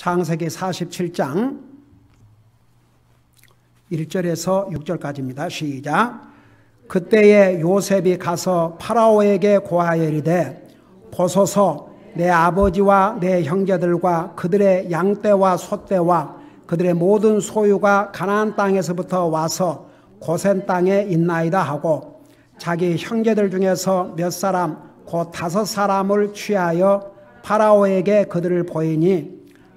창세기 47장 1절에서 6절까지입니다. 시작. 그때에 요셉이 가서 파라오에게 고하여 이르되 보소서 내 아버지와 내 형제들과 그들의 양떼와 소떼와 그들의 모든 소유가 가나안 땅에서부터 와서 고센 땅에 있나이다 하고 자기 형제들 중에서 몇 사람 곧 5사람을 취하여 파라오에게 그들을 보이니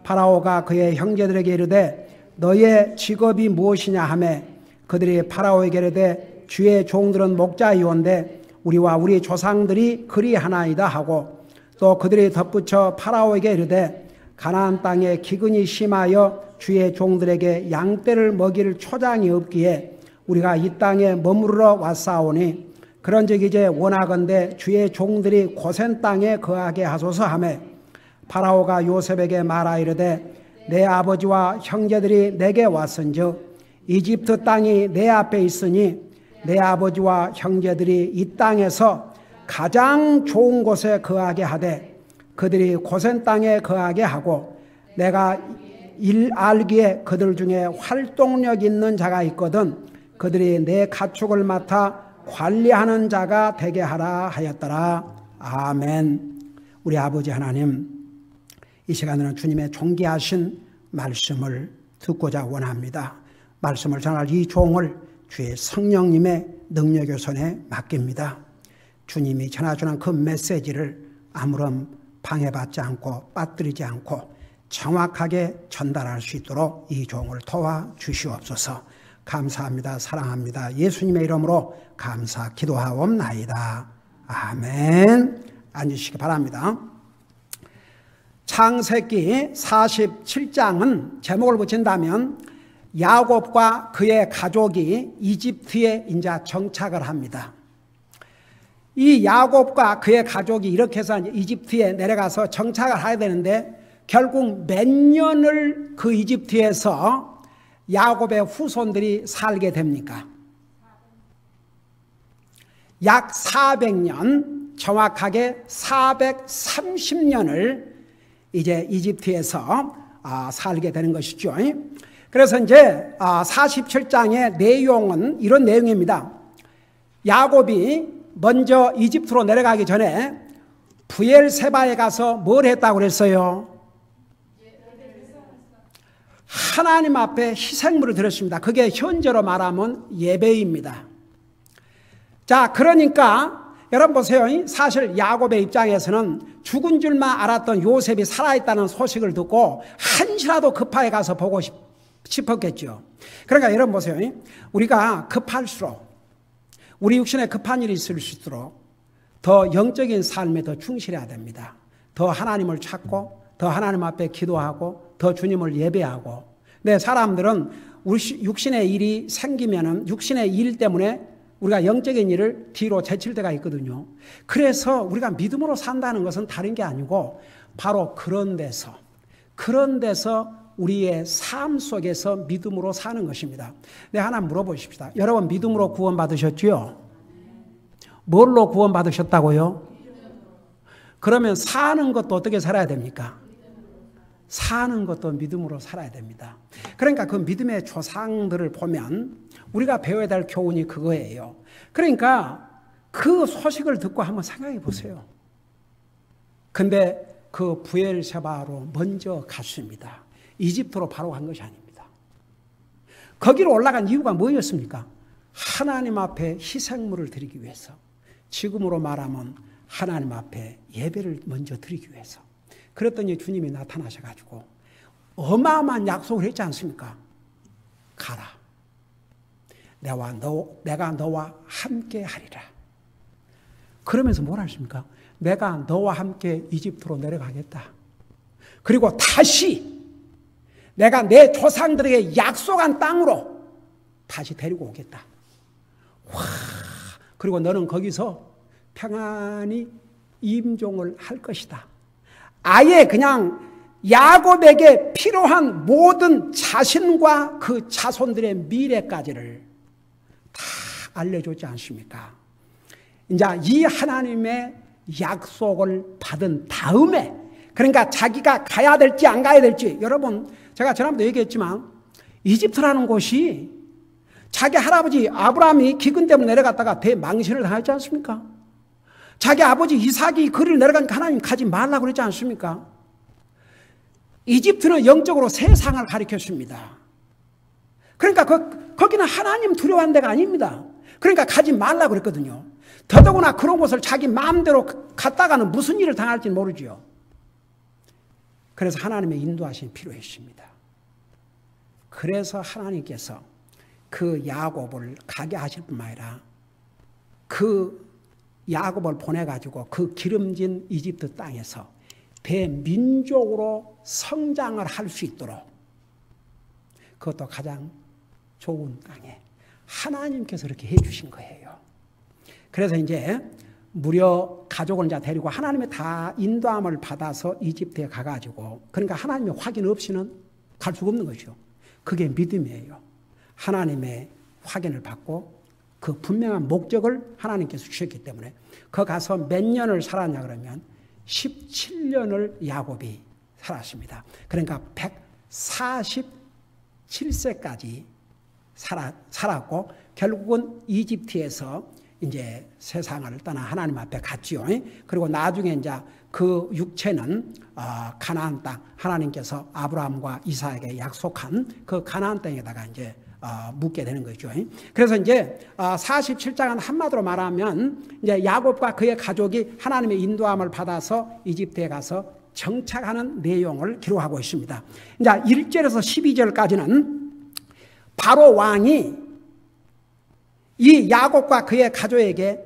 파라오가 그의 형제들에게 이르되 너의 직업이 무엇이냐 하매 그들이 파라오에게 이르되 주의 종들은 목자이온데 우리와 우리 조상들이 그리하나이다 하고 또 그들이 덧붙여 파라오에게 이르되 가나안 땅에 기근이 심하여 주의 종들에게 양떼를 먹일 초장이 없기에 우리가 이 땅에 머무르러 왔사오니 그런즉 이제 원하건대 주의 종들이 고센 땅에 거하게 하소서 하매 파라오가 요셉에게 말하이르되 내 아버지와 형제들이 내게 왔은즉 이집트 땅이 내 앞에 있으니 내 아버지와 형제들이 이 땅에서 가장 좋은 곳에 거하게 하되 그들이 고센 땅에 거하게 하고 내가 알기에 그들 중에 활동력 있는 자가 있거든 그들이 내 가축을 맡아 관리하는 자가 되게 하라 하였더라. 아멘. 우리 아버지 하나님, 이 시간에는 주님의 존귀하신 말씀을 듣고자 원합니다. 말씀을 전할 이 종을 주의 성령님의 능력의 손에 맡깁니다. 주님이 전해주는 그 메시지를 아무런 방해받지 않고 빠뜨리지 않고 정확하게 전달할 수 있도록 이 종을 도와주시옵소서. 감사합니다. 사랑합니다. 예수님의 이름으로 감사 기도하옵나이다. 아멘. 앉으시기 바랍니다. 창세기 47장은 제목을 붙인다면 야곱과 그의 가족이 이집트에 이제 정착을 합니다. 이 야곱과 그의 가족이 이렇게 해서 이집트에 내려가서 정착을 해야 되는데 결국 몇 년을 그 이집트에서 야곱의 후손들이 살게 됩니까? 약 400년, 정확하게 430년을 이제 이집트에서 살게 되는 것이죠. 그래서 이제 47장의 내용은 이런 내용입니다. 야곱이 먼저 이집트로 내려가기 전에 브엘세바에 가서 뭘 했다고 그랬어요? 하나님 앞에 희생물을 드렸습니다. 그게 현재로 말하면 예배입니다. 자, 그러니까 여러분 보세요. 사실 야곱의 입장에서는 죽은 줄만 알았던 요셉이 살아있다는 소식을 듣고 한시라도 급하게 가서 보고 싶었겠죠. 그러니까 여러분 보세요. 우리가 급할수록 우리 육신에 급한 일이 있을수록 더 영적인 삶에 더 충실해야 됩니다. 더 하나님을 찾고 더 하나님 앞에 기도하고 더 주님을 예배하고. 근데 사람들은 우리 육신의 일이 생기면은 육신의 일 때문에 우리가 영적인 일을 뒤로 제칠 때가 있거든요. 그래서 우리가 믿음으로 산다는 것은 다른 게 아니고 바로 그런 데서 우리의 삶 속에서 믿음으로 사는 것입니다. 네, 하나 물어보십시다. 여러분 믿음으로 구원 받으셨죠? 뭘로 구원 받으셨다고요? 그러면 사는 것도 어떻게 살아야 됩니까? 사는 것도 믿음으로 살아야 됩니다. 그러니까 그 믿음의 조상들을 보면 우리가 배워야 될 교훈이 그거예요. 그러니까 그 소식을 듣고 한번 생각해 보세요. 근데 그 브엘세바로 먼저 갔습니다. 이집트로 바로 간 것이 아닙니다. 거기로 올라간 이유가 뭐였습니까? 하나님 앞에 희생물을 드리기 위해서. 지금으로 말하면 하나님 앞에 예배를 먼저 드리기 위해서. 그랬더니 주님이 나타나셔가지고 어마어마한 약속을 했지 않습니까? 가라. 내가 너와 함께 하리라. 그러면서 뭘 하십니까? 내가 너와 함께 이집트로 내려가겠다. 그리고 다시 내가 내 조상들에게 약속한 땅으로 다시 데리고 오겠다. 와, 그리고 너는 거기서 평안히 임종을 할 것이다. 아예 그냥 야곱에게 필요한 모든 자신과 그 자손들의 미래까지를 다 알려줬지 않습니까? 이제 이 하나님의 약속을 받은 다음에 그러니까 자기가 가야 될지 안 가야 될지. 여러분, 제가 지난번에 얘기했지만 이집트라는 곳이 자기 할아버지 아브라함이 기근 때문에 내려갔다가 대망신을 당했지 않습니까? 자기 아버지 이삭이 그를 내려가니까 하나님 가지 말라고 그랬지 않습니까? 이집트는 영적으로 세상을 가리켰습니다. 그러니까 거기는 하나님 두려워하는 데가 아닙니다. 그러니까 가지 말라고 그랬거든요. 더더구나 그런 곳을 자기 마음대로 갔다가는 무슨 일을 당할지 모르지요. 그래서 하나님의 인도하심이 필요했습니다. 그래서 하나님께서 그 야곱을 가게 하실 뿐만 아니라 그 야곱을 보내가지고 그 기름진 이집트 땅에서 대민족으로 성장을 할 수 있도록, 그것도 가장 좋은 땅에 하나님께서 이렇게 해주신 거예요. 그래서 이제 무려 가족을 이제 데리고 하나님의 다 인도함을 받아서 이집트에 가가지고, 그러니까 하나님의 확인 없이는 갈 수가 없는 것이죠. 그게 믿음이에요. 하나님의 확인을 받고 그 분명한 목적을 하나님께서 주셨기 때문에 거 가서 몇 년을 살았냐 그러면 17년을 야곱이 살았습니다. 그러니까 147세까지 살았고 결국은 이집트에서 이제 세상을 떠나 하나님 앞에 갔지요. 그리고 나중에 이제 그 육체는 가나안 땅, 하나님께서 아브라함과 이삭에게 약속한 그 가나안 땅에다가 이제 묻게 되는 거죠. 그래서 이제 47장은 한마디로 말하면 이제 야곱과 그의 가족이 하나님의 인도함을 받아서 이집트에 가서 정착하는 내용을 기록하고 있습니다. 이제 1절에서 12절까지는 바로 왕이 이 야곱과 그의 가족에게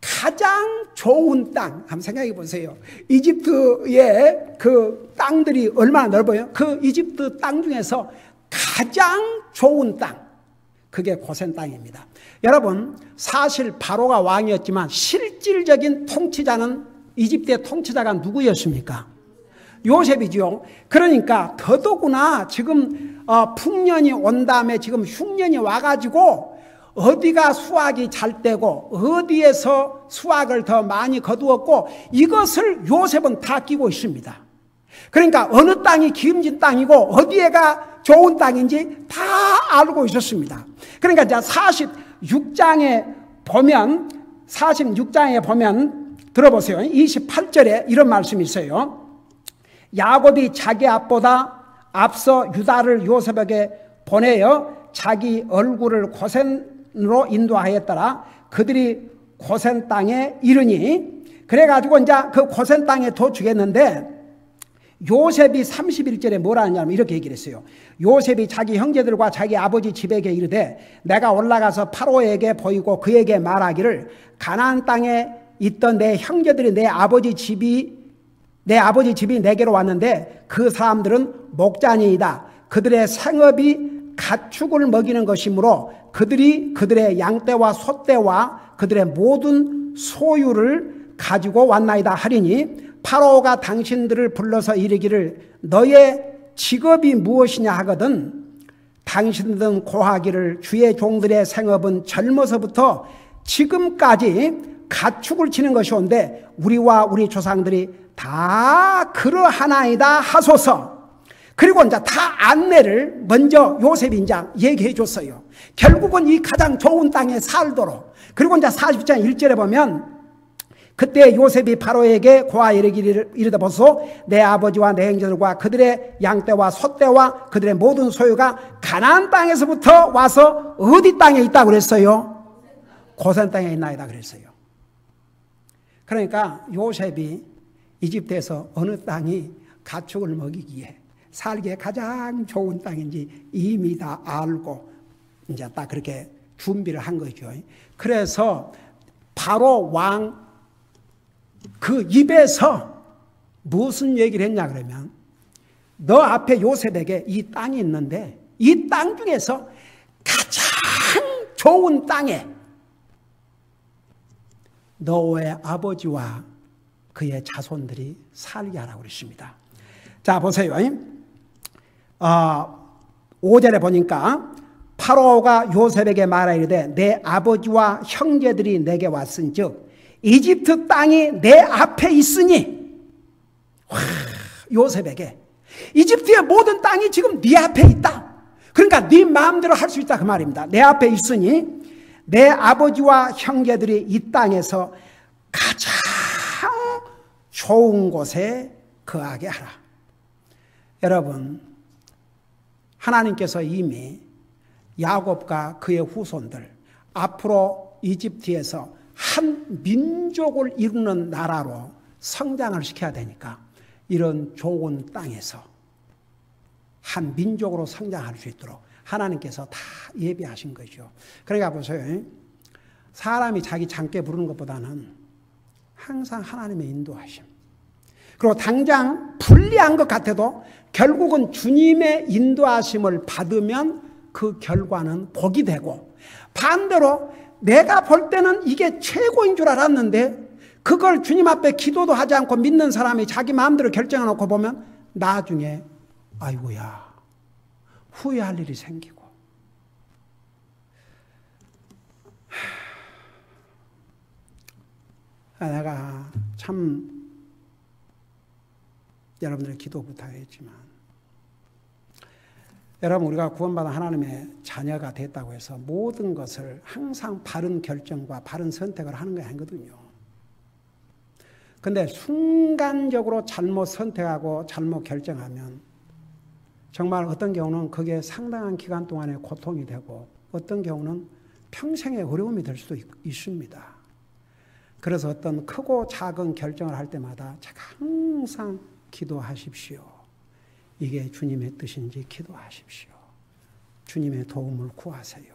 가장 좋은 땅, 한번 생각해 보세요. 이집트의 그 땅들이 얼마나 넓어요? 그 이집트 땅 중에서 가장 좋은 땅, 그게 고센 땅입니다. 여러분, 사실 바로가 왕이었지만 실질적인 통치자는, 이집트의 통치자가 누구였습니까? 요셉이죠. 그러니까 더더구나 지금 풍년이 온 다음에 지금 흉년이 와가지고 어디가 수확이 잘 되고 어디에서 수확을 더 많이 거두었고 이것을 요셉은 다 끼고 있습니다. 그러니까 어느 땅이 기름진 땅이고 어디에가 좋은 땅인지 다 알고 있었습니다. 그러니까 이제 46장에 보면 들어보세요. 28절에 이런 말씀이 있어요. 야곱이 자기 앞보다 앞서 유다를 요셉에게 보내어 자기 얼굴을 고센으로 인도하였더라. 그들이 고센 땅에 이르니, 그래가지고 이제 그 고센 땅에 도축했는데 요셉이 31절에 뭐라 하냐면 이렇게 얘기를 했어요. 요셉이 자기 형제들과 자기 아버지 집에게 이르되 내가 올라가서 파로에게 보이고 그에게 말하기를 가나안 땅에 있던 내 형제들이 내 아버지 집이 내게로 왔는데 그 사람들은 목자니이다. 그들의 생업이 가축을 먹이는 것이므로 그들이 그들의 양떼와 소떼와 그들의 모든 소유를 가지고 왔나이다 하리니 파로가 당신들을 불러서 이르기를 너의 직업이 무엇이냐 하거든 당신들은 고하기를 주의 종들의 생업은 젊어서부터 지금까지 가축을 치는 것이온데 우리와 우리 조상들이 다 그러하나이다 하소서. 그리고 이제 다 안내를 먼저 요셉이 이제 얘기해 줬어요. 결국은 이 가장 좋은 땅에 살도록. 그리고 이제 40장 1절에 보면 그때 요셉이 바로에게 고하 이르되 보소 내 아버지와 내 형제들과 그들의 양떼와 소떼와 그들의 모든 소유가 가나안 땅에서부터 와서 어디 땅에 있다고 그랬어요? 고센 땅에 있나이다 그랬어요. 그러니까 요셉이 이집트에서 어느 땅이 가축을 먹이기에 살기에 가장 좋은 땅인지 이미 다 알고 이제 딱 그렇게 준비를 한 거죠. 그래서 바로 왕 그 입에서 무슨 얘기를 했냐 그러면 너 앞에 요셉에게 이 땅이 있는데 이 땅 중에서 가장 좋은 땅에 너의 아버지와 그의 자손들이 살게 하라고 그랬습니다. 자 보세요. 5절에 보니까 파로가 요셉에게 말하이르되 내 아버지와 형제들이 내게 왔은즉 이집트 땅이 내 앞에 있으니, 와, 요셉에게 이집트의 모든 땅이 지금 네 앞에 있다. 그러니까 네 마음대로 할 수 있다 그 말입니다. 내 앞에 있으니 내 아버지와 형제들이 이 땅에서 가장 좋은 곳에 거하게 하라. 여러분, 하나님께서 이미 야곱과 그의 후손들 앞으로 이집트에서 한 민족을 이루는 나라로 성장을 시켜야 되니까 이런 좋은 땅에서 한 민족으로 성장할 수 있도록 하나님께서 다 예비하신 거죠. 그러니까 보세요. 사람이 자기 장께 부르는 것보다는 항상 하나님의 인도하심. 그리고 당장 불리한 것 같아도 결국은 주님의 인도하심을 받으면 그 결과는 복이 되고, 반대로 내가 볼 때는 이게 최고인 줄 알았는데 그걸 주님 앞에 기도도 하지 않고 믿는 사람이 자기 마음대로 결정해놓고 보면 나중에 아이고야 후회할 일이 생기고. 내가 참 여러분들의 기도 부탁했지만, 여러분 우리가 구원받은 하나님의 자녀가 됐다고 해서 모든 것을 항상 바른 결정과 바른 선택을 하는 게 아니거든요. 근데 순간적으로 잘못 선택하고 잘못 결정하면 정말 어떤 경우는 그게 상당한 기간 동안의 고통이 되고 어떤 경우는 평생의 어려움이 될 수도 있습니다. 그래서 어떤 크고 작은 결정을 할 때마다 제가 항상 기도하십시오. 이게 주님의 뜻인지 기도하십시오. 주님의 도움을 구하세요.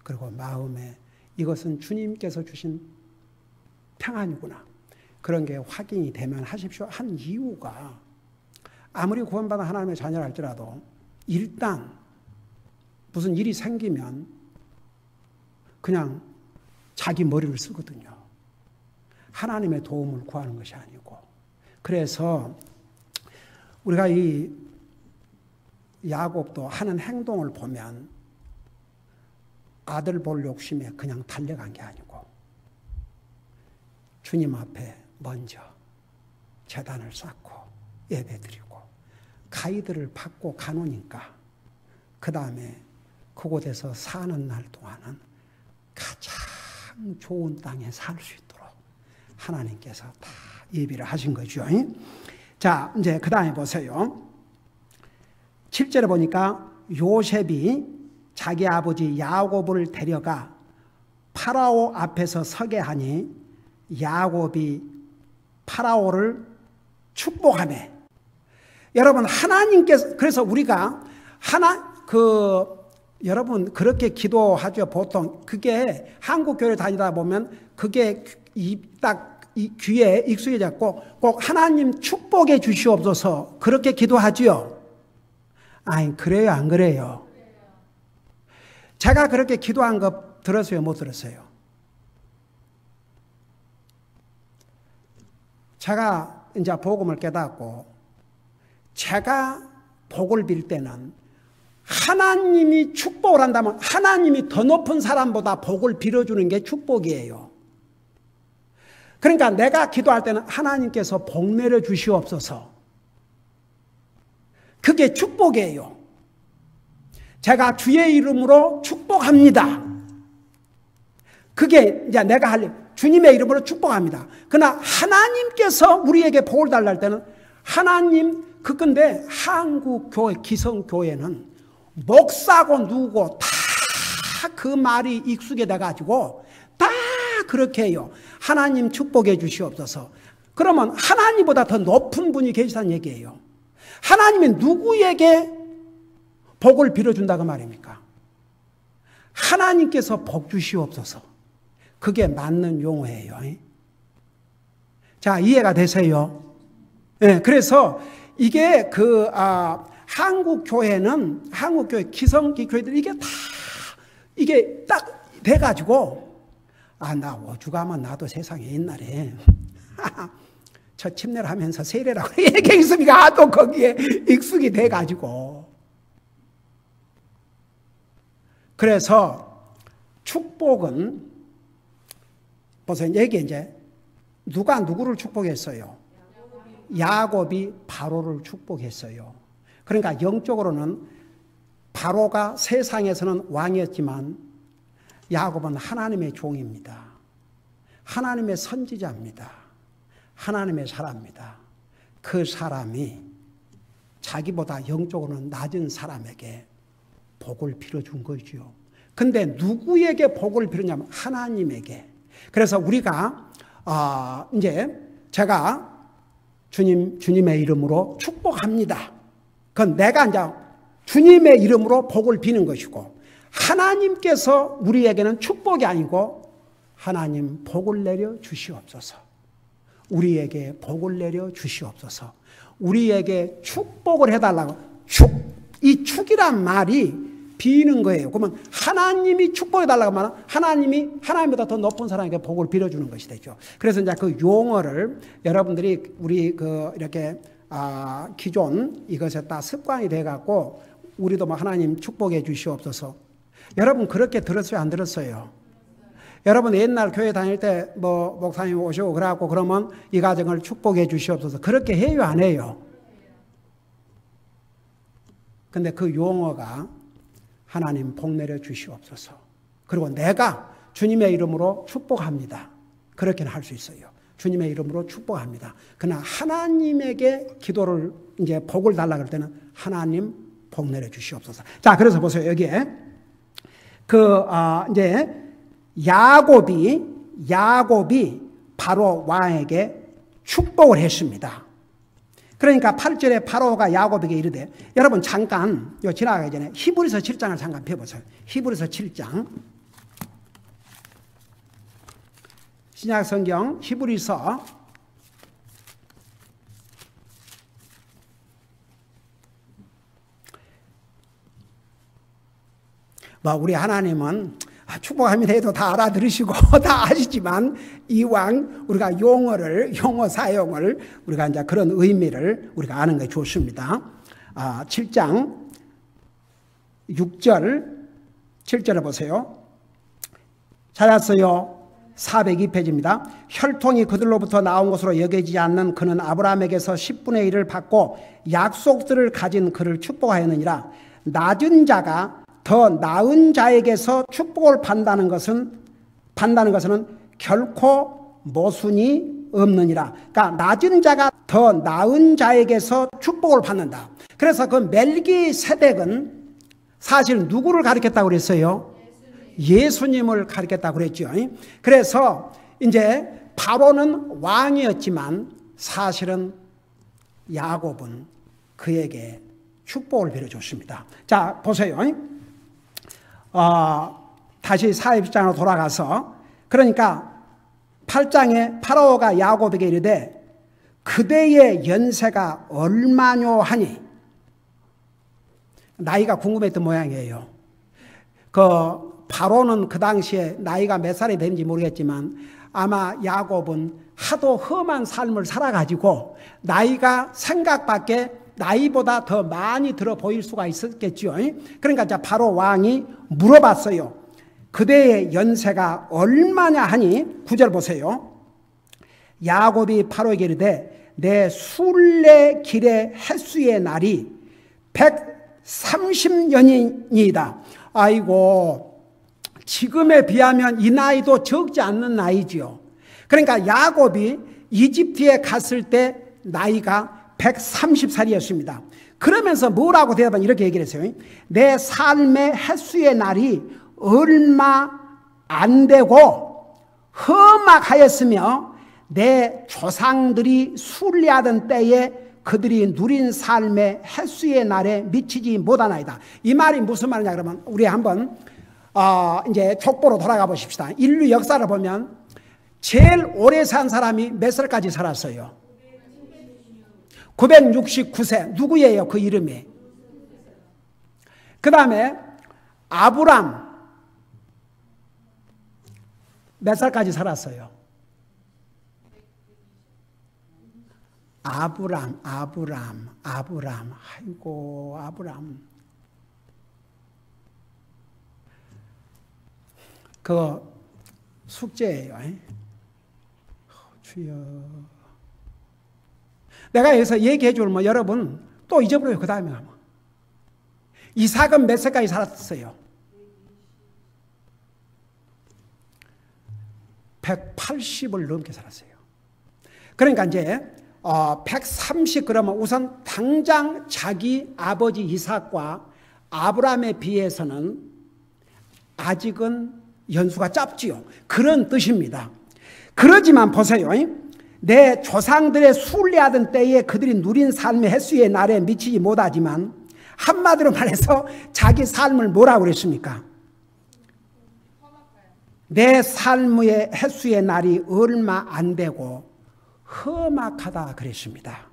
그리고 마음에 이것은 주님께서 주신 평안이구나, 그런 게 확인이 되면 하십시오 한 이유가, 아무리 구원받은 하나님의 자녀라 할지라도 일단 무슨 일이 생기면 그냥 자기 머리를 쓰거든요. 하나님의 도움을 구하는 것이 아니고. 그래서 우리가 이 야곱도 하는 행동을 보면 아들 볼 욕심에 그냥 달려간 게 아니고 주님 앞에 먼저 제단을 쌓고 예배드리고 가이드를 받고 가노니까 그 다음에 그곳에서 사는 날 동안은 가장 좋은 땅에 살 수 있도록 하나님께서 다 예비를 하신 거죠. 자, 이제 그 다음에 보세요. 7절에 보니까 요셉이 자기 아버지 야곱을 데려가 파라오 앞에서 서게 하니 야곱이 파라오를 축복하며. 여러분, 하나님께서, 그래서 우리가 여러분 그렇게 기도하죠. 보통 그게 한국 교회 다니다 보면 그게 딱 이 귀에 익숙해졌고 꼭 하나님 축복해 주시옵소서 그렇게 기도하지요. 아니, 그래요 안 그래요? 제가 그렇게 기도한 거 들었어요 못 들었어요? 제가 이제 복음을 깨닫고 제가 복을 빌 때는 하나님이 축복을 한다면 하나님이 더 높은 사람보다 복을 빌어주는 게 축복이에요. 그러니까 내가 기도할 때는 하나님께서 복 내려 주시옵소서. 그게 축복이에요. 제가 주의 이름으로 축복합니다. 그게 이제 내가 할 일, 주님의 이름으로 축복합니다. 그러나 하나님께서 우리에게 복을 달라 할 때는 하나님, 그건데 한국 교회, 기성교회는 목사고 누구고 다 그 말이 익숙해 돼가지고 다 그렇게 해요. 하나님 축복해 주시옵소서. 그러면 하나님보다 더 높은 분이 계시다는 얘기예요. 하나님이 누구에게 복을 빌어준다고 말입니까? 하나님께서 복 주시옵소서. 그게 맞는 용어예요. 자, 이해가 되세요? 네, 그래서 이게 한국 교회는, 한국 교회, 기성기 교회들 이게 딱 돼가지고, 나 오죽하면 나도 세상에 옛날에 저 침례를 하면서 세례라고 얘기했으니까 또 거기에 익숙이 돼가지고. 그래서 축복은 보세요. 여기 이제 누가 누구를 축복했어요? 야곱이 바로를 축복했어요. 그러니까 영적으로는 바로가 세상에서는 왕이었지만 야곱은 하나님의 종입니다. 하나님의 선지자입니다. 하나님의 사람입니다. 그 사람이 자기보다 영적으로는 낮은 사람에게 복을 빌어준 거죠. 근데 누구에게 복을 빌었냐면 하나님에게. 그래서 우리가 이제 제가 주님의 이름으로 축복합니다. 그건 내가 이제 주님의 이름으로 복을 비는 것이고, 하나님께서 우리에게는 축복이 아니고 하나님 복을 내려 주시옵소서. 우리에게 복을 내려 주시옵소서. 우리에게 축복을 해달라고. 이 축이란 말이 비는 거예요. 그러면 하나님이 축복해달라고 하면 하나님이 하나님보다 더 높은 사람에게 복을 빌어주는 것이 되죠. 그래서 이제 그 용어를 여러분들이 우리 이렇게 기존 이것에 다 습관이 돼갖고 우리도 뭐 하나님 축복해 주시옵소서. 여러분 그렇게 들었어요? 안 들었어요? 여러분 옛날 교회 다닐 때 뭐 목사님 오시고 그래갖고 그러면 이 가정을 축복해 주시옵소서. 그렇게 해요? 안 해요? 근데 그 용어가 하나님 복 내려 주시옵소서. 그리고 내가 주님의 이름으로 축복합니다. 그렇게는 할 수 있어요. 주님의 이름으로 축복합니다. 그러나 하나님에게 기도를 이제 복을 달라 그럴 때는 하나님 복 내려 주시옵소서. 자, 그래서 보세요. 여기에 이제 야곱이 바로 왕에게 축복을 했습니다. 그러니까 8절에 바로가 야곱에게 이르되, 여러분 잠깐 지나가기 전에 히브리서 7장을 잠깐 펴보세요. 히브리서 7장, 신약성경 히브리서 7장. 우리 하나님은 축복합니다 해도 다 알아들으시고 다 아시지만 이왕 우리가 용어 사용을 우리가 이제 그런 의미를 우리가 아는 게 좋습니다. 7장 6절 7절을 보세요. 찾았어요. 402페이지입니다. 혈통이 그들로부터 나온 것으로 여겨지지 않는 그는 아브라함에게서 10분의 1을 받고 약속들을 가진 그를 축복하였느니라. 낮은 자가 더 나은 자에게서 축복을 받는다는 것은 결코 모순이 없느니라. 그러니까 낮은 자가 더 나은 자에게서 축복을 받는다. 그래서 그 멜기세덱은 사실 누구를 가리켰다고 그랬어요? 예수님을 가리켰다고 그랬죠. 그래서 이제 바로는 왕이었지만 사실은 야곱은 그에게 축복을 빌어줬습니다. 자, 보세요. 다시 42장으로 돌아가서, 그러니까 8장에 파라오가 야곱에게 이르되 그대의 연세가 얼마뇨 하니, 나이가 궁금했던 모양이에요. 바로는 그 당시에 나이가 몇 살이 되는지 모르겠지만 아마 야곱은 하도 험한 삶을 살아가지고 나이가 생각밖에 나이보다 더 많이 들어 보일 수가 있었겠죠. 그러니까 이제 바로 왕이 물어봤어요. 그대의 연세가 얼마냐 하니 9절 보세요. 야곱이 바로에게 이르되 내 순례길의 햇수의 날이 130년이니이다. 아이고, 지금에 비하면 이 나이도 적지 않는 나이지요. 그러니까 야곱이 이집트에 갔을 때 나이가 130살이었습니다. 그러면서 뭐라고 대답하면 이렇게 얘기를 했어요. 내 삶의 햇수의 날이 얼마 안 되고 험악하였으며 내 조상들이 순례하던 때에 그들이 누린 삶의 햇수의 날에 미치지 못하나이다. 이 말이 무슨 말이냐 그러면 우리 한번 이제 족보로 돌아가 보십시다. 인류 역사를 보면 제일 오래 산 사람이 몇 살까지 살았어요? 969세. 누구예요? 그 이름이. 그 다음에 아브람 몇 살까지 살았어요? 아브람. 아이고, 아브람. 그 숙제예요. 주여. 내가 여기서 얘기해 주면 여러분 또 잊어버려요. 그 다음에 가면. 이삭은 몇 세까지 살았어요? 180을 넘게 살았어요. 그러니까 이제 130 그러면 우선 당장 자기 아버지 이삭과 아브라함에 비해서는 아직은 연수가 짧지요. 그런 뜻입니다. 그러지만 보세요. 내 조상들의 순례하던 때에 그들이 누린 삶의 횟수의 날에 미치지 못하지만 한마디로 말해서 자기 삶을 뭐라고 그랬습니까? 내 삶의 횟수의 날이 얼마 안 되고 험악하다 그랬습니다.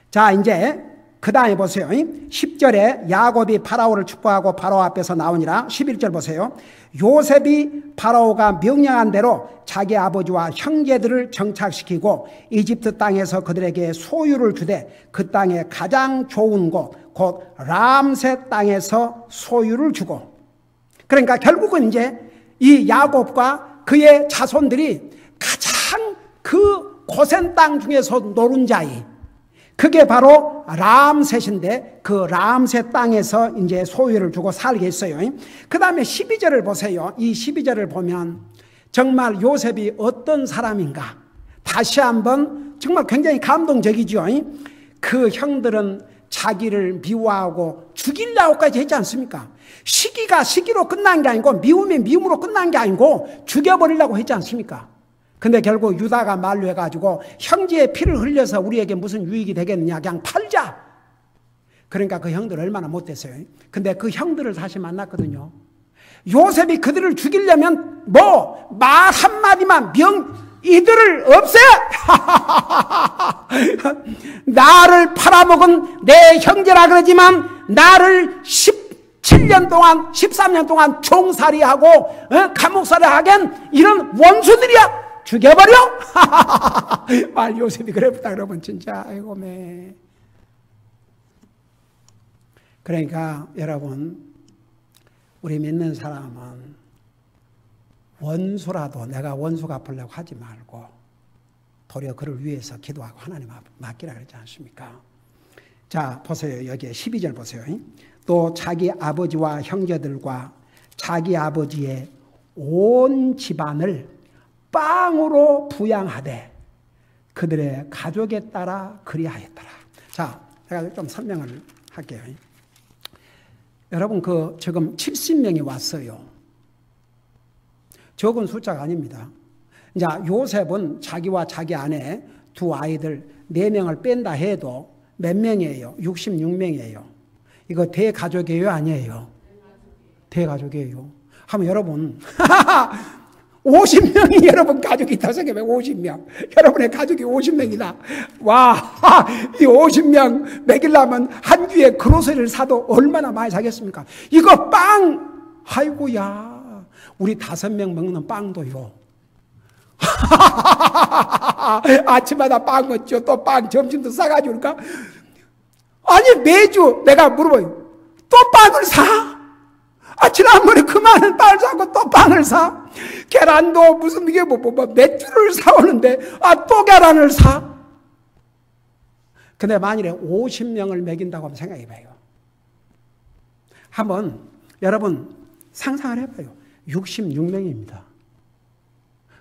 자, 이제 그 다음에 보세요. 10절에 야곱이 파라오를 축복하고 파라오 앞에서 나오니라. 11절 보세요. 요셉이 파라오가 명령한 대로 자기 아버지와 형제들을 정착시키고 이집트 땅에서 그들에게 소유를 주되 그 땅의 가장 좋은 곳 곧 람셋 땅에서 소유를 주고, 그러니까 결국은 이제 이 야곱과 그의 자손들이 가장 그 고센 땅 중에서 노른자이, 그게 바로 람셋인데 그 람셋 땅에서 이제 소유를 주고 살게 했어요. 그 다음에 12절을 보세요. 이 12절을 보면 정말 요셉이 어떤 사람인가 다시 한번 정말 굉장히 감동적이죠. 그 형들은 자기를 미워하고 죽이려고까지 했지 않습니까? 시기가 시기로 끝난 게 아니고 미움이 미움으로 끝난 게 아니고 죽여버리려고 했지 않습니까? 근데 결국 유다가 만류해가지고 형제의 피를 흘려서 우리에게 무슨 유익이 되겠느냐, 그냥 팔자. 그러니까 그 형들 얼마나 못됐어요. 근데 그 형들을 다시 만났거든요. 요셉이 그들을 죽이려면 뭐 말 한마디만 이들을 없애! 나를 팔아먹은 내 형제라 그러지만 나를 17년 동안 13년 동안 종살이하고 감옥살이 하겐 이런 원수들이야! 죽여버려! 말 요셉이 그랬다 그러면 진짜 아이고 매. 그러니까 여러분, 우리 믿는 사람은 원수라도 내가 원수 갚으려고 하지 말고 도리어 그를 위해서 기도하고 하나님 앞에 맡기라 그러지 않습니까? 자, 보세요. 여기에 12절 보세요. 또 자기 아버지와 형제들과 자기 아버지의 온 집안을 빵으로 부양하되 그들의 가족에 따라 그리하였더라. 자, 제가 좀 설명을 할게요. 여러분, 지금 70명이 왔어요. 적은 숫자가 아닙니다. 자, 요셉은 자기와 자기 아내 두 아이들 4명을 뺀다 해도 몇 명이에요? 66명이에요. 이거 대가족이에요? 아니에요? 대가족이에요. 하면 여러분 50명이 여러분 가족이 있다고 생각해요. 50명. 여러분의 가족이 50명이다. 와, 이 50명 먹이려면 한 주에 그로서리를 사도 얼마나 많이 사겠습니까? 이거 빵! 아이고야. 우리 5명 먹는 빵도요. 아침마다 빵 먹죠. 또 빵 점심도 싸가지고 그러니까. 아니, 매주 내가 물어봐요. 또 빵을 사? 지난번에 그 많은 빵을 사고 또 빵을 사? 계란도 무슨 이게 몇 주를 사오는데, 또 계란을 사? 근데 만일에 50명을 먹인다고 한번 생각해 봐요. 한번 여러분 상상을 해봐요. 66명입니다.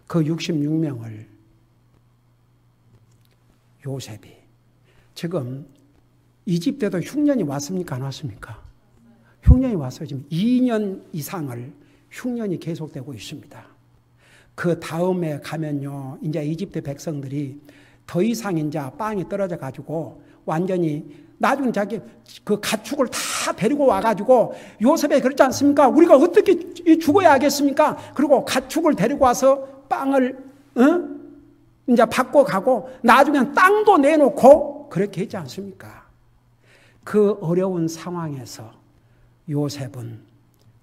그 66명을 요셉이 지금 이집트에도 흉년이 왔습니까? 안 왔습니까? 흉년이 왔어요. 지금 2년 이상을 흉년이 계속되고 있습니다. 그 다음에 가면요, 이제 이집트 백성들이 더 이상 이제 빵이 떨어져 가지고 완전히 나중에 자기 그 가축을 다 데리고 와가지고 요셉이 그렇지 않습니까? 우리가 어떻게 죽어야 하겠습니까? 그리고 가축을 데리고 와서 빵을 이제 받고 가고 나중엔 땅도 내놓고 그렇게 했지 않습니까? 그 어려운 상황에서 요셉은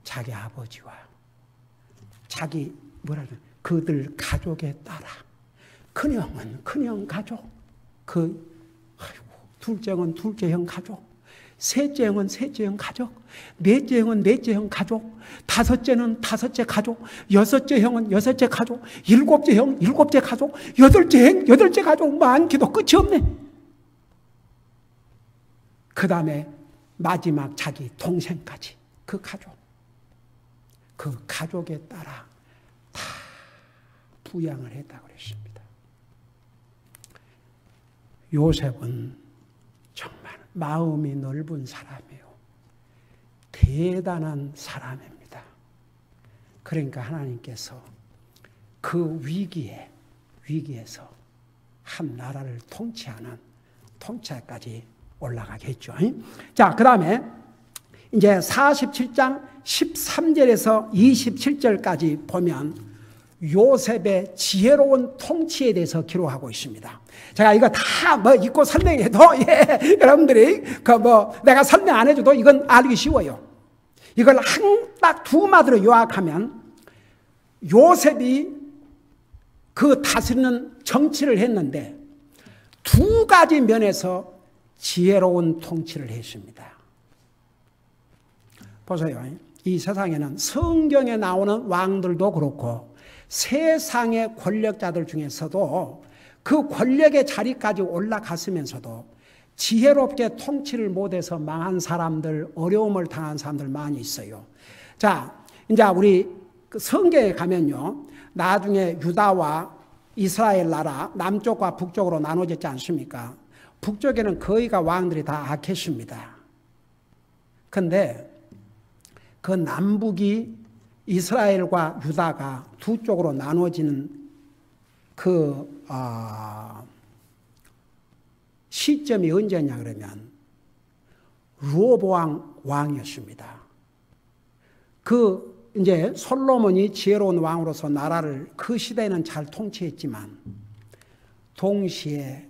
자기 아버지와 자기 그들 가족에 따라 큰형은 큰형 가족, 둘째는 둘째 형 가족, 셋째 형은 셋째 형 가족, 넷째 형은 넷째 형 가족, 다섯째는 다섯째 가족, 여섯째 형은 여섯째 가족, 일곱째 형 일곱째 가족, 여덟째 형 여덟째 가족, 많기도 끝이 없네. 그 다음에 마지막 자기 동생까지 그 가족에 따라 다 부양을 했다고 그랬습니다. 요셉은 정말 마음이 넓은 사람이에요. 대단한 사람입니다. 그러니까 하나님께서 그 위기에서 한 나라를 통치하는 통치자까지 올라가게 했죠. 자, 그 다음에 이제 47장 13절에서 27절까지 보면 요셉의 지혜로운 통치에 대해서 기록하고 있습니다. 제가 이거 다 읽고 설명해도, 여러분들이 내가 설명 안 해줘도 이건 알기 쉬워요. 이걸 딱 두 마디로 요약하면 요셉이 그 다스리는 정치를 했는데 두 가지 면에서 지혜로운 통치를 했습니다. 보세요. 이 세상에는 성경에 나오는 왕들도 그렇고 세상의 권력자들 중에서도 그 권력의 자리까지 올라갔으면서도 지혜롭게 통치를 못해서 망한 사람들, 어려움을 당한 사람들 많이 있어요. 자, 이제 우리 성경에 가면요, 나중에 유다와 이스라엘 나라 남쪽과 북쪽으로 나눠졌지 않습니까? 북쪽에는 거의가 왕들이 다 악했습니다. 그런데 그 남북이 이스라엘과 유다가 두 쪽으로 나눠지는 그 시점이 언제냐 그러면 르호보암 왕이었습니다. 이제 솔로몬이 지혜로운 왕으로서 나라를 그 시대에는 잘 통치했지만 동시에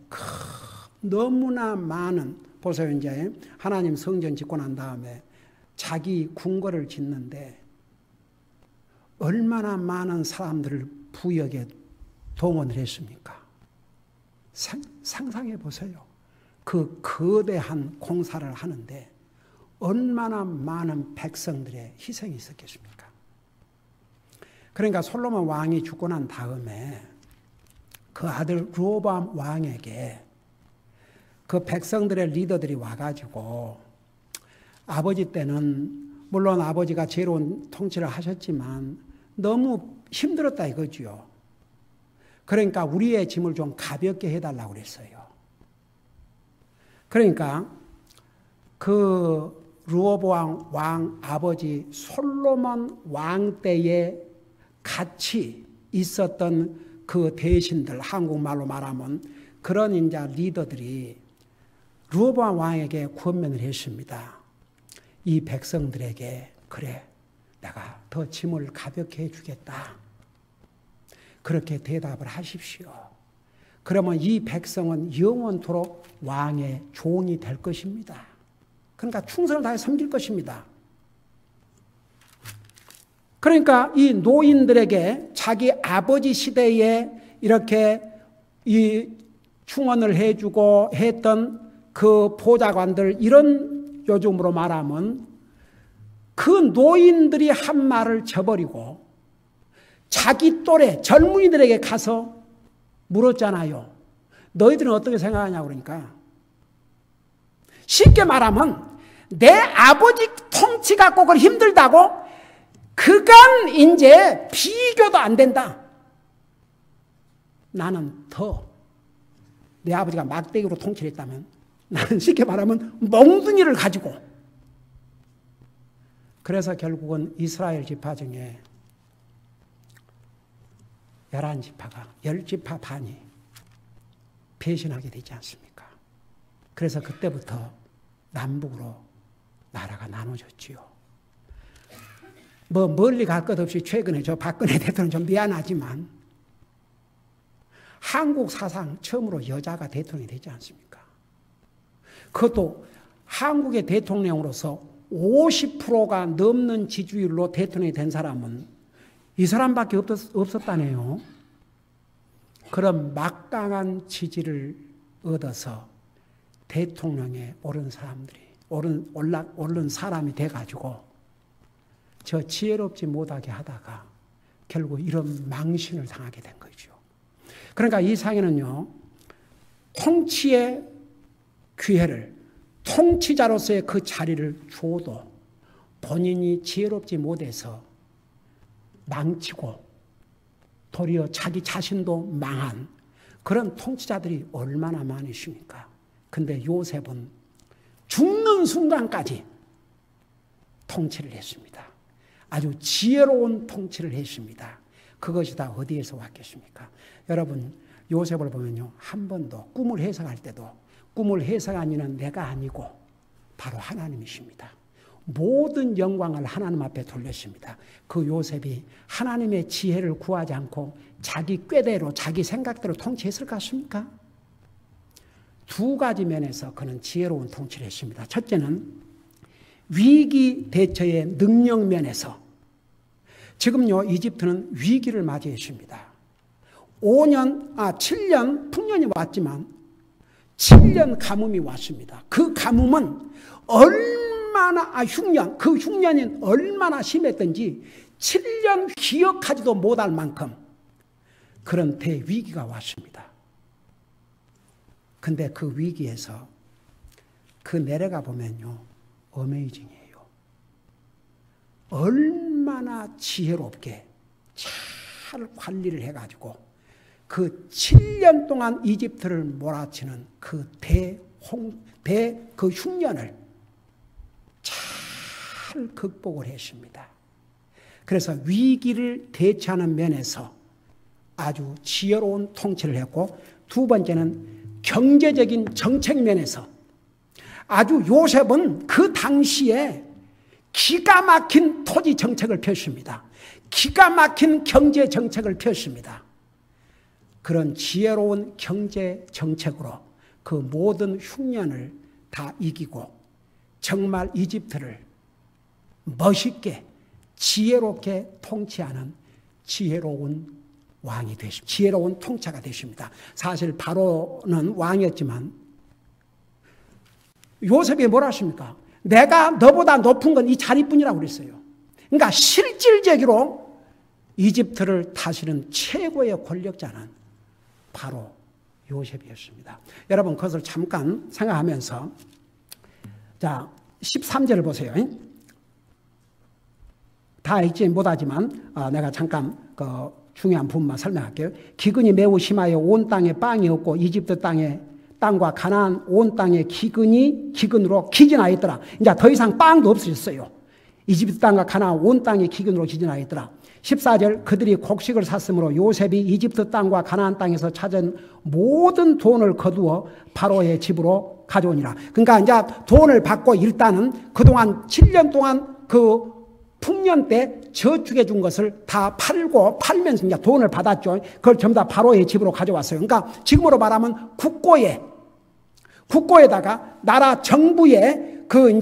너무나 많은, 보세요. 이제 하나님 성전 짓고 난 다음에 자기 궁궐을 짓는데 얼마나 많은 사람들을 부역에 동원을 했습니까? 상상해 보세요. 그 거대한 공사를 하는데 얼마나 많은 백성들의 희생이 있었겠습니까? 그러니까 솔로몬 왕이 죽고 난 다음에 그 아들 르호보암 왕에게 그 백성들의 리더들이 와가지고 아버지 때는 물론 아버지가 지혜로운 통치를 하셨지만 너무 힘들었다 이거지요. 그러니까 우리의 짐을 좀 가볍게 해달라고 그랬어요. 그러니까 그 르호보암 왕 아버지 솔로몬 왕 때에 같이 있었던 그 대신들, 한국말로 말하면 그런 인자 리더들이 르호보암 왕에게 권면을 했습니다. 이 백성들에게 그래, 내가 더 짐을 가볍게 해주겠다. 그렇게 대답을 하십시오. 그러면 이 백성은 영원토록 왕의 종이 될 것입니다. 그러니까 충성을 다해 섬길 것입니다. 그러니까 이 노인들에게 자기 아버지 시대에 이렇게 이 충원을 해주고 했던 그 보좌관들, 이런 요즘으로 말하면 그 노인들이 한 말을 저버리고 자기 또래 젊은이들에게 가서 물었잖아요. 너희들은 어떻게 생각하냐고. 그러니까 쉽게 말하면 내 아버지 통치 갖고 그걸 힘들다고 그간 이제 비교도 안 된다. 나는 더 내 아버지가 막대기로 통치를 했다면 나는 쉽게 말하면 몽둥이를 가지고, 그래서 결국은 이스라엘 지파 중에 11지파가 10지파 반이 배신하게 되지 않습니까? 그래서 그때부터 남북으로 나라가 나눠졌지요. 멀리 갈 것 없이 최근에 저 박근혜 대통령 좀 미안하지만 한국 사상 처음으로 여자가 대통령이 되지 않습니까? 그것도 한국의 대통령으로서 50%가 넘는 지지율로 대통령이 된 사람은 이 사람밖에 없었다네요. 그런 막강한 지지를 얻어서 대통령에 오른 사람들이 오른 사람이 돼가지고 저 지혜롭지 못하게 하다가 결국 이런 망신을 당하게 된 거죠. 그러니까 이 상에는요, 통치의 기회를, 통치자로서의 그 자리를 줘도 본인이 지혜롭지 못해서 망치고 도리어 자기 자신도 망한 그런 통치자들이 얼마나 많으십니까? 근데 요셉은 죽는 순간까지 통치를 했습니다. 아주 지혜로운 통치를 했습니다. 그것이 다 어디에서 왔겠습니까? 여러분, 요셉을 보면요, 한 번도 꿈을 해석할 때도 꿈을 해석한 이는 내가 아니고 바로 하나님이십니다. 모든 영광을 하나님 앞에 돌렸습니다. 그 요셉이 하나님의 지혜를 구하지 않고 자기 꾀대로 자기 생각대로 통치했을 것 같습니까? 두 가지 면에서 그는 지혜로운 통치를 했습니다. 첫째는 위기 대처의 능력 면에서 지금요, 이집트는 위기를 맞이했습니다. 7년 풍년이 왔지만 7년 가뭄이 왔습니다. 그 가뭄은 그 흉년이 얼마나 심했던지 7년 기억하지도 못할 만큼 그런 대위기가 왔습니다. 근데 그 위기에서 그 내려가 보면요, 어메이징이에요. 얼마나 지혜롭게 잘 관리를 해가지고 그 7년 동안 이집트를 몰아치는 그 그 흉년을 잘 극복을 했습니다. 그래서 위기를 대처하는 면에서 아주 지혜로운 통치를 했고, 두 번째는 경제적인 정책 면에서 아주 요셉은 그 당시에 기가 막힌 토지 정책을 폈습니다. 기가 막힌 경제 정책을 폈습니다. 그런 지혜로운 경제 정책으로 그 모든 흉년을 다 이기고 정말 이집트를 멋있게 지혜롭게 통치하는 지혜로운 왕이 되십니다. 지혜로운 통치가 되십니다. 사실 바로는 왕이었지만 요셉이 뭐라 하십니까? 내가 너보다 높은 건 이 자리뿐이라고 그랬어요. 그러니까 실질적으로 이집트를 다스리는 최고의 권력자는 바로 요셉이었습니다. 여러분, 그것을 잠깐 생각하면서 자, 13절을 보세요. 다 읽지 못하지만 내가 잠깐 그 중요한 부분만 설명할게요. 기근이 매우 심하여 온 땅에 빵이 없고 이집트 땅과 가나안 온 땅에 기근으로 기진하였더라. 이제 더 이상 빵도 없어졌어요. 이집트 땅과 가나안 온 땅에 기근으로 기진하였더라. 14절, 그들이 곡식을 샀으므로 요셉이 이집트 땅과 가나안 땅에서 찾은 모든 돈을 거두어 바로의 집으로 가져오니라. 그러니까 이제 돈을 받고 일단은 그동안 7년 동안 그 풍년 때 저축해 준 것을 다 팔면서 이제 돈을 받았죠. 그걸 전부 다 바로의 집으로 가져왔어요. 그러니까 지금으로 말하면 국고에다가 나라 정부의 그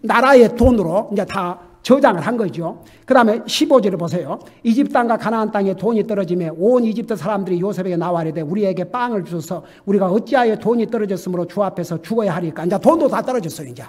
나라의 돈으로 이제 다 저장을 한 거죠. 그 다음에 15절을 보세요. 이집트 땅과 가나안 땅에 돈이 떨어지매 온 이집트 사람들이 요셉에게 나와 이르되 우리에게 빵을 주소서 우리가 어찌하여 돈이 떨어졌으므로 주 앞에서 죽어야 하리까. 이제 돈도 다 떨어졌어요, 이제.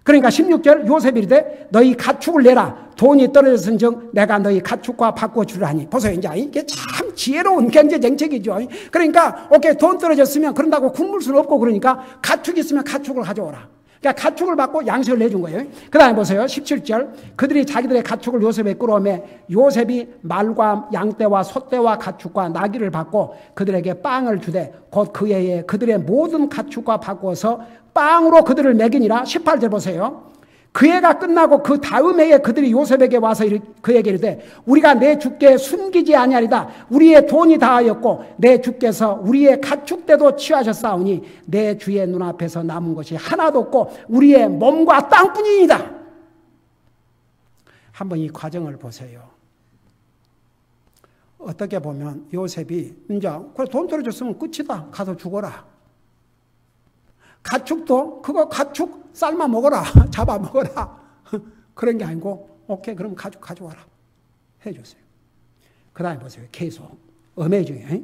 그러니까 16절 요셉이 이르되 너희 가축을 내라. 돈이 떨어졌은즉 내가 너희 가축과 바꿔주라니. 보세요. 이제 이게 참 지혜로운 경제 정책이죠. 그러니까 오케이, 돈 떨어졌으면 그런다고 굶을 수는 없고, 그러니까 가축이 있으면 가축을 가져오라. 그러니까 가축을 받고 양식을 내준 거예요. 그 다음에 보세요. 17절, 그들이 자기들의 가축을 요셉에 끌어오매 요셉이 말과 양떼와 소떼와 가축과 나귀를 받고 그들에게 빵을 주되 곧 그 해에 그들의 모든 가축과 바꾸어서 빵으로 그들을 먹이니라. 18절 보세요. 그 해가 끝나고 그 다음 해에 그들이 요셉에게 와서 그에게 이르되 우리가 내 주께 숨기지 아니하리다. 우리의 돈이 다하였고 내 주께서 우리의 가축대도 취하셨사오니 내 주의 눈앞에서 남은 것이 하나도 없고 우리의 몸과 땅뿐이니이다. 한번 이 과정을 보세요. 어떻게 보면 요셉이 이제 그래, 돈 떨어졌으면 끝이다. 가서 죽어라. 가축도 그거 가축 삶아 먹어라. 잡아 먹어라. 그런 게 아니고 오케이, 그럼 가축 가져와라 해줬어요. 그 다음에 보세요. 계속 어메이징해.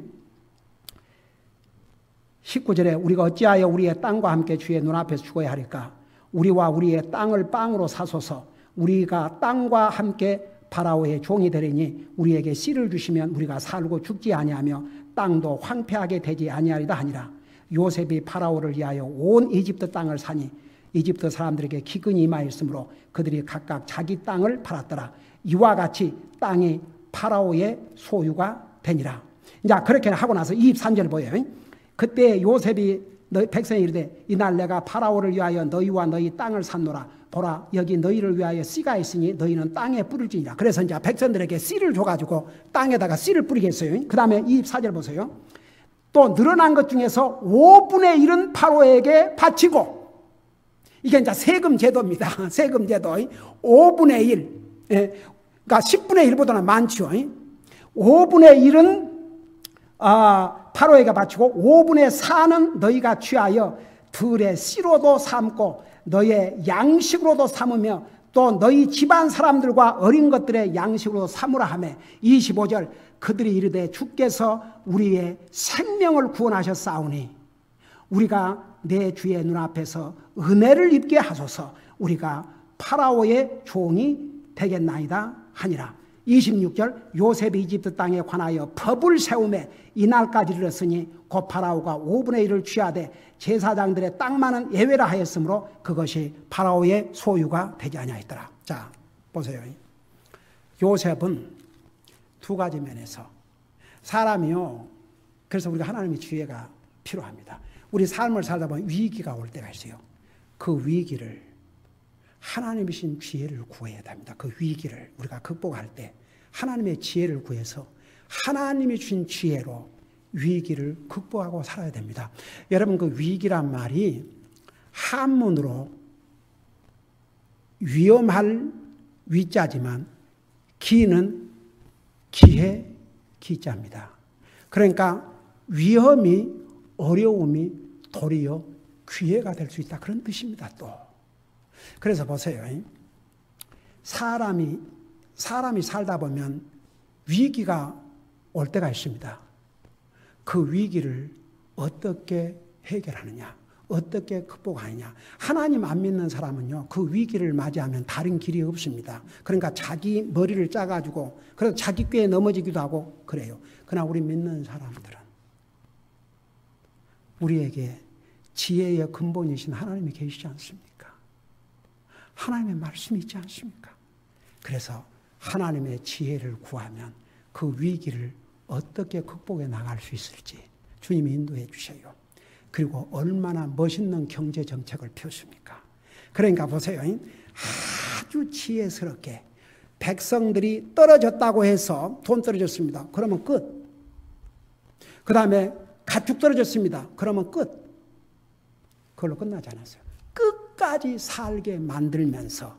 19절에 우리가 어찌하여 우리의 땅과 함께 주의 눈앞에서 죽어야 하리까? 우리와 우리의 땅을 빵으로 사소서. 우리가 땅과 함께 파라오의 종이 되리니 우리에게 씨를 주시면 우리가 살고 죽지 아니하며 땅도 황폐하게 되지 아니하리다 하니라. 요셉이 파라오를 위하여 온 이집트 땅을 사니 이집트 사람들에게 기근이 임하였으므로 그들이 각각 자기 땅을 팔았더라. 이와 같이 땅이 파라오의 소유가 되니라. 자, 그렇게 하고 나서 23절 보여요. 그때 요셉이 백성이 이르되 이날 내가 파라오를 위하여 너희와 너희 땅을 샀노라. 보라, 여기 너희를 위하여 씨가 있으니 너희는 땅에 뿌릴지니라. 그래서 이제 백성들에게 씨를 줘가지고 땅에다가 씨를 뿌리겠어요. 그 다음에 24절 보세요. 또 늘어난 것 중에서 5분의 1은 파라오에게 바치고, 이게 이제 세금 제도입니다. 세금 제도. 5분의 1. 그러니까 10분의 1보다는 많죠. 5분의 1은 파라오에게 바치고 5분의 4는 너희가 취하여 들의 씨로도 삼고 너희의 양식으로도 삼으며 또 너희 집안 사람들과 어린 것들의 양식으로 삼으라 하며 25절 그들이 이르되 주께서 우리의 생명을 구원하셨사오니 우리가 내 주의 눈앞에서 은혜를 입게 하소서. 우리가 파라오의 종이 되겠나이다 하니라. 26절 요셉이 이집트 땅에 관하여 법을 세우매 이날까지 이르렀으니 곧 파라오가 5분의 1을 취하되 제사장들의 땅만은 예외라 하였으므로 그것이 파라오의 소유가 되지 아니하였더라. 자, 보세요. 요셉은 두 가지 면에서 사람이요, 그래서 우리가 하나님의 지혜가 필요합니다. 우리 삶을 살다 보면 위기가 올 때가 있어요. 그 위기를 하나님이신 지혜를 구해야 됩니다. 그 위기를 우리가 극복할 때 하나님의 지혜를 구해서 하나님이 주신 지혜로 위기를 극복하고 살아야 됩니다. 여러분, 그 위기란 말이 한문으로 위험할 위자지만 기는 기회 기자입니다. 그러니까 위험이, 어려움이 도리어 기회가 될 수 있다, 그런 뜻입니다. 또 그래서 보세요. 사람이 살다 보면 위기가 올 때가 있습니다. 그 위기를 어떻게 해결하느냐, 어떻게 극복하느냐. 하나님 안 믿는 사람은요, 그 위기를 맞이하면 다른 길이 없습니다. 그러니까 자기 머리를 짜가지고 그래서 자기 꾀에 넘어지기도 하고 그래요. 그러나 우리 믿는 사람들은 우리에게 지혜의 근본이신 하나님이 계시지 않습니까? 하나님의 말씀이 있지 않습니까? 그래서 하나님의 지혜를 구하면 그 위기를 어떻게 극복해 나갈 수 있을지 주님이 인도해 주셔요. 그리고 얼마나 멋있는 경제 정책을 펴십니까? 그러니까 보세요. 아주 지혜스럽게 백성들이 떨어졌다고 해서 돈 떨어졌습니다. 그러면 끝. 그 다음에 가축 떨어졌습니다. 그러면 끝. 그걸로 끝나지 않았어요. 끝까지 살게 만들면서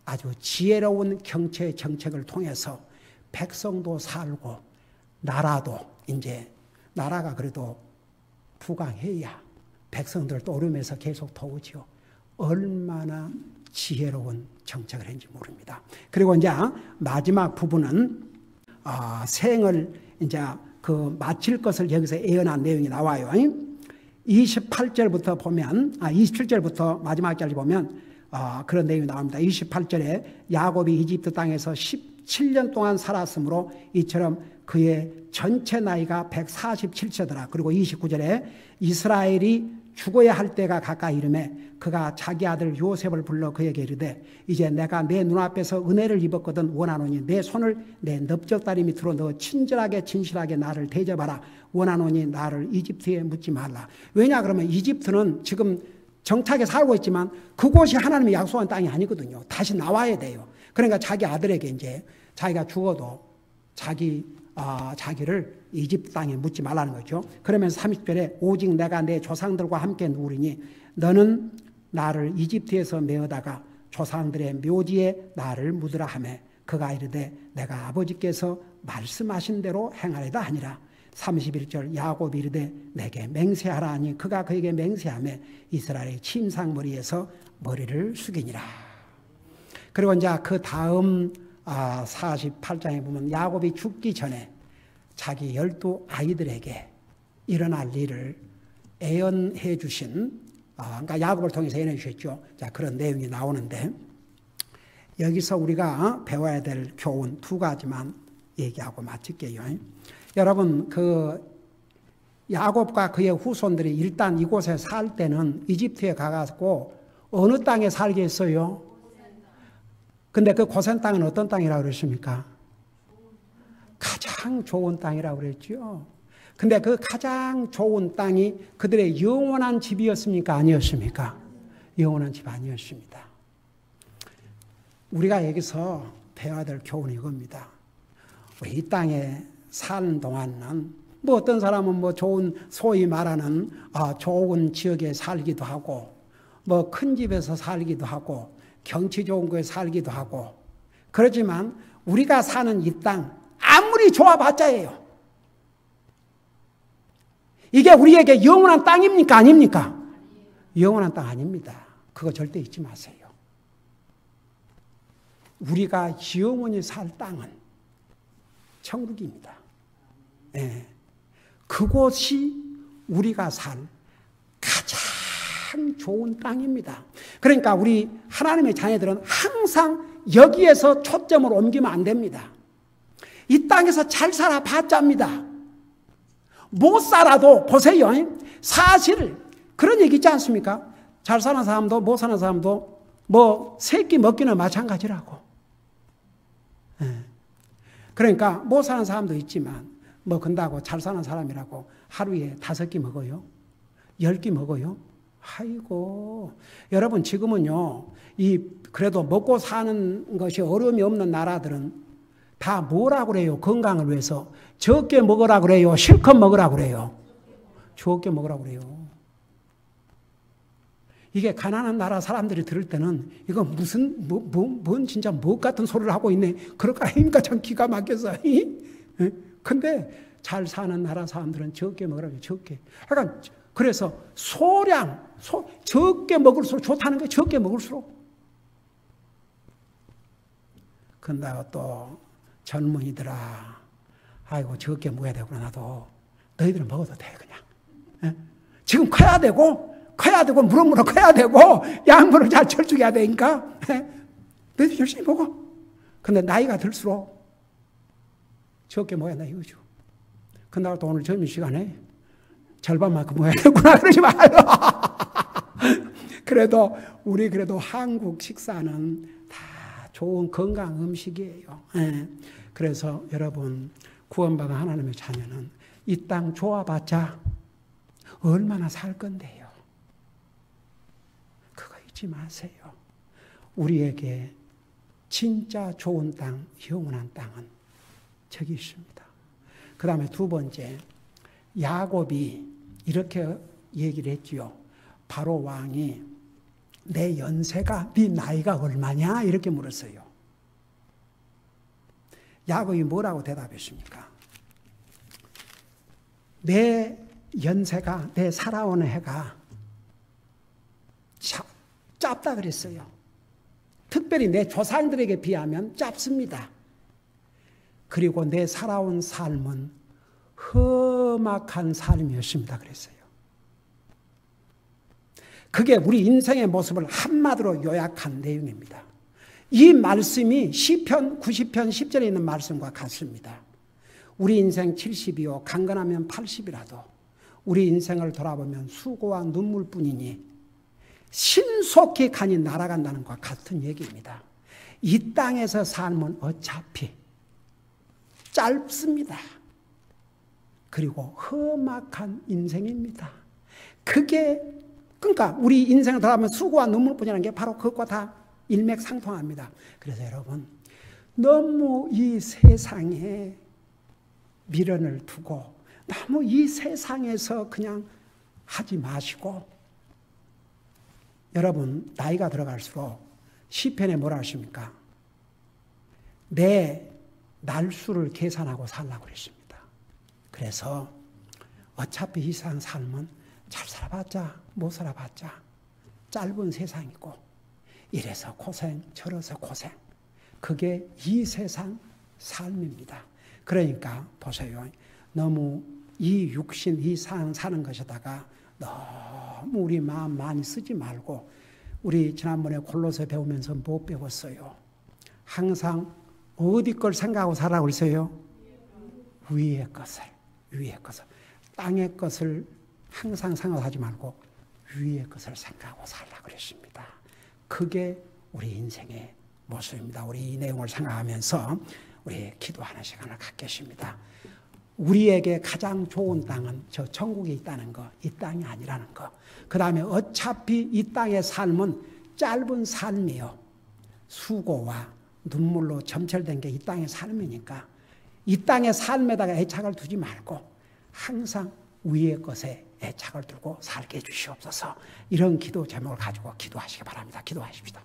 아주 지혜로운 경제 정책을 통해서 백성도 살고 나라도, 이제 나라가 그래도 부강해야 백성들 떠오르면서 계속 도우죠. 얼마나 지혜로운 정책을 했는지 모릅니다. 그리고 이제 마지막 부분은 생을 이제 그 마칠 것을 여기서 예언한 내용이 나와요. 28절부터 보면, 27절부터 마지막 절을 보면 그런 내용이 나옵니다. 28절에 야곱이 이집트 땅에서 17년 동안 살았으므로 이처럼 그의 전체 나이가 147세더라. 그리고 29절에 이스라엘이 죽어야 할 때가 가까이 이르매 그가 자기 아들 요셉을 불러 그에게 이르되 이제 내가 내 눈앞에서 은혜를 입었거든 원하노니 내 손을 내 넓적다리 밑으로 넣어 친절하게 진실하게 나를 대접하라. 원하노니 나를 이집트에 묻지 말라. 왜냐 그러면 이집트는 지금 정착에 살고 있지만 그곳이 하나님이 약속한 땅이 아니거든요. 다시 나와야 돼요. 그러니까 자기 아들에게 이제 자기가 죽어도 자기를 이집트 땅에 묻지 말라는 거죠. 그러면서 30절에 오직 내가 내 조상들과 함께 누우리니 너는 나를 이집트에서 메어다가 조상들의 묘지에 나를 묻으라 하매 그가 이르되 내가 아버지께서 말씀하신 대로 행하리다 하니라. 31절 야곱이 이르되 내게 맹세하라 하니 그가 그에게 맹세하매 이스라엘의 침상머리에서 머리를 숙이니라. 그리고 이제 그 다음 48장에 보면 야곱이 죽기 전에 자기 12 아이들에게 일어날 일을 애언해 주신, 그러니까 야곱을 통해서 애언해 주셨죠. 자, 그런 내용이 나오는데 여기서 우리가 배워야 될 교훈 두 가지만 얘기하고 마칠게요. 여러분, 그 야곱과 그의 후손들이 일단 이곳에 살 때는 이집트에 가가지고 어느 땅에 살게 했어요? 근데 그 고센 땅은 어떤 땅이라고 그러십니까? 가장 좋은 땅이라고 그랬죠. 근데 그 가장 좋은 땅이 그들의 영원한 집이었습니까? 아니었습니까? 영원한 집 아니었습니다. 우리가 여기서 배워야 될 교훈이 이겁니다. 우리 이 땅에 사는 동안은 뭐 어떤 사람은 뭐 좋은, 소위 말하는 좋은 지역에 살기도 하고 뭐 큰 집에서 살기도 하고 경치 좋은 곳에 살기도 하고, 그렇지만 우리가 사는 이 땅 아무리 좋아봤자예요. 이게 우리에게 영원한 땅입니까? 아닙니까? 영원한 땅 아닙니다. 그거 절대 잊지 마세요. 우리가 영원히 살 땅은 천국입니다. 네. 그곳이 우리가 살 가장 좋은 땅입니다. 그러니까 우리 하나님의 자녀들은 항상 여기에서 초점을 옮기면 안 됩니다. 이 땅에서 잘 살아봤자입니다. 못 살아도 보세요. 사실 그런 얘기 있지 않습니까? 잘 사는 사람도 못 사는 사람도 뭐 세끼 먹기는 마찬가지라고. 그러니까 못 사는 사람도 있지만 뭐 근다고 잘 사는 사람이라고 하루에 5끼 먹어요? 10끼 먹어요? 아이고, 여러분 지금은요, 그래도 먹고 사는 것이 어려움이 없는 나라들은 다 뭐라고 그래요? 건강을 위해서 적게 먹으라고 그래요? 실컷 먹으라고 그래요? 적게 먹으라고 그래요. 이게 가난한 나라 사람들이 들을 때는 이거 무슨 뭔 진짜 뭐 같은 소리를 하고 있네, 그럴까 아닙니까? 참 기가 막혀서. 근데 잘 사는 나라 사람들은 적게 먹으라고 해요. 적게. 그러니까 그래서 적게 먹을수록 좋다는 거예요. 적게 먹을수록. 근데 또 젊은이들아, 아이고 적게 먹어야 되구나. 나도 너희들은 먹어도 돼 그냥. 지금 커야 되고 무럭무럭 커야 되고 양분을 잘 철쭉해야 되니까 너희들 열심히 먹어. 근데 나이가 들수록 적게 먹어야 된다 이거죠. 근데 또 오늘 점심 시간에 절반만큼 먹어야 되구나 그러지 말고. 그래도 한국 식사는 다 좋은 건강 음식이에요. 그래서 여러분, 구원받은 하나님의 자녀는 이 땅 좋아봤자 얼마나 살 건데요. 그거 잊지 마세요. 우리에게 진짜 좋은 땅, 영원한 땅은 저기 있습니다. 그 다음에 두 번째, 야곱이 이렇게 얘기를 했지요. 바로 왕이 내 연세가, 네 나이가 얼마냐? 이렇게 물었어요. 야곱이 뭐라고 대답했습니까? 내 연세가, 내 살아오는 해가 짧다 그랬어요. 특별히 내 조상들에게 비하면 짧습니다. 그리고 내 살아온 삶은 험악한 삶이었습니다 그랬어요. 그게 우리 인생의 모습을 한마디로 요약한 내용입니다. 이 말씀이 시편 90편 10절에 있는 말씀과 같습니다. 우리 인생 70이요 강건하면 80이라도 우리 인생을 돌아보면 수고와 눈물뿐이니 신속히 간이 날아간다는 것과 같은 얘기입니다. 이 땅에서 삶은 어차피 짧습니다. 그리고 험악한 인생입니다. 그러니까 우리 인생을 돌아보면 수고와 눈물뿐이라는 게 바로 그것과 다 일맥상통합니다. 그래서 여러분, 너무 이 세상에 미련을 두고 너무 이 세상에서 그냥 하지 마시고, 여러분 나이가 들어갈수록 시편에 뭐라 하십니까? 내 날수를 계산하고 살라고 그랬습니다. 그래서 어차피 이 세상 삶은 잘 살아봤자 못 살아봤자 짧은 세상이고, 이래서 고생 저래서 고생, 그게 이 세상 삶입니다. 그러니까 보세요, 너무 이 육신 이 세상 사는 것에다가 너무 우리 마음 많이 쓰지 말고 우리 지난번에 골로새 배우면서 뭐 배웠어요? 항상 어디 걸 생각하고 살라고 그랬어요? 위의 것을. 땅의 것을 항상 생각하지 말고 위의 것을 생각하고 살라고 그랬습니다. 그게 우리 인생의 모습입니다. 우리 이 내용을 생각하면서 우리 기도하는 시간을 갖겠습니다. 우리에게 가장 좋은 땅은 저 천국에 있다는 거, 이 땅이 아니라는 거. 그 다음에 어차피 이 땅의 삶은 짧은 삶이요. 수고와 눈물로 점철된 게 이 땅의 삶이니까 이 땅의 삶에다가 애착을 두지 말고 항상 위의 것에 애착을 두고 살게 해주시옵소서. 이런 기도 제목을 가지고 기도하시기 바랍니다. 기도하십시다.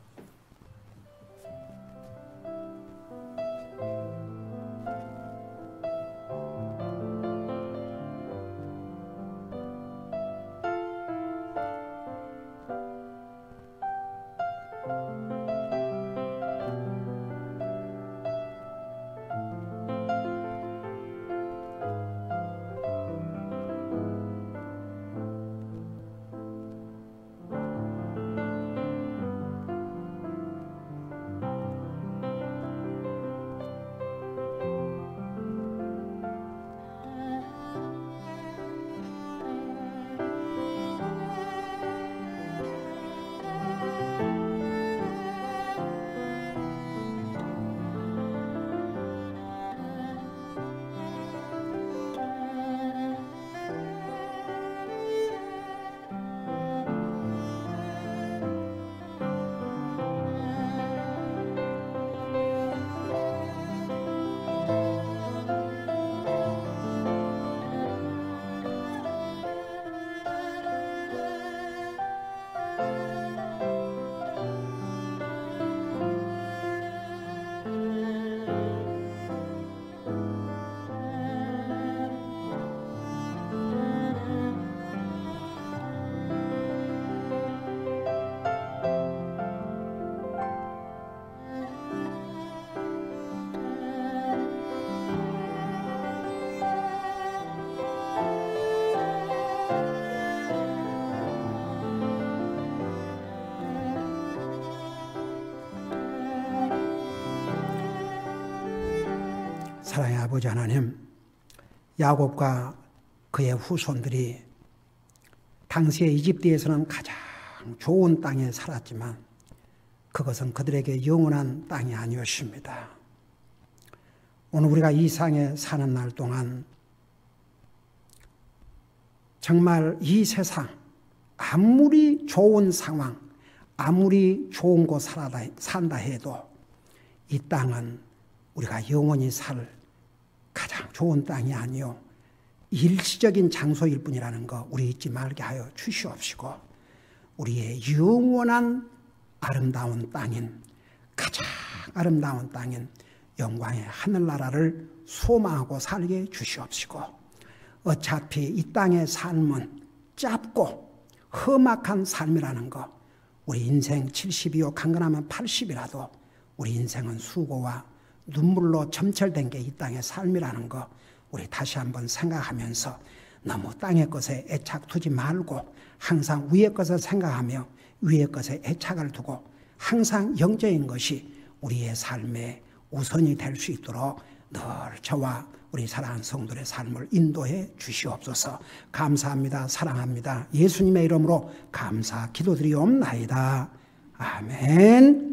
사랑의 아버지 하나님, 야곱과 그의 후손들이 당시에 이집트에서는 가장 좋은 땅에 살았지만 그것은 그들에게 영원한 땅이 아니었습니다. 오늘 우리가 이 세상에 사는 날 동안 정말 이 세상 아무리 좋은 상황, 아무리 좋은 곳 산다 해도 이 땅은 우리가 영원히 살 가장 좋은 땅이 아니요 일시적인 장소일 뿐이라는 거 우리 잊지 말게 하여 주시옵시고 우리의 영원한 아름다운 땅인 가장 아름다운 땅인 영광의 하늘나라를 소망하고 살게 주시옵시고 어차피 이 땅의 삶은 짧고 험악한 삶이라는 거 우리 인생 70이요 강건하면 80이라도 우리 인생은 수고와 눈물로 점철된 게 이 땅의 삶이라는 거 우리 다시 한번 생각하면서 너무 땅의 것에 애착 두지 말고 항상 위의 것을 생각하며 위의 것에 애착을 두고 항상 영적인 것이 우리의 삶의 우선이 될 수 있도록 늘 저와 우리 사랑하는 성도의 삶을 인도해 주시옵소서. 감사합니다. 사랑합니다. 예수님의 이름으로 감사 기도드리옵나이다. 아멘.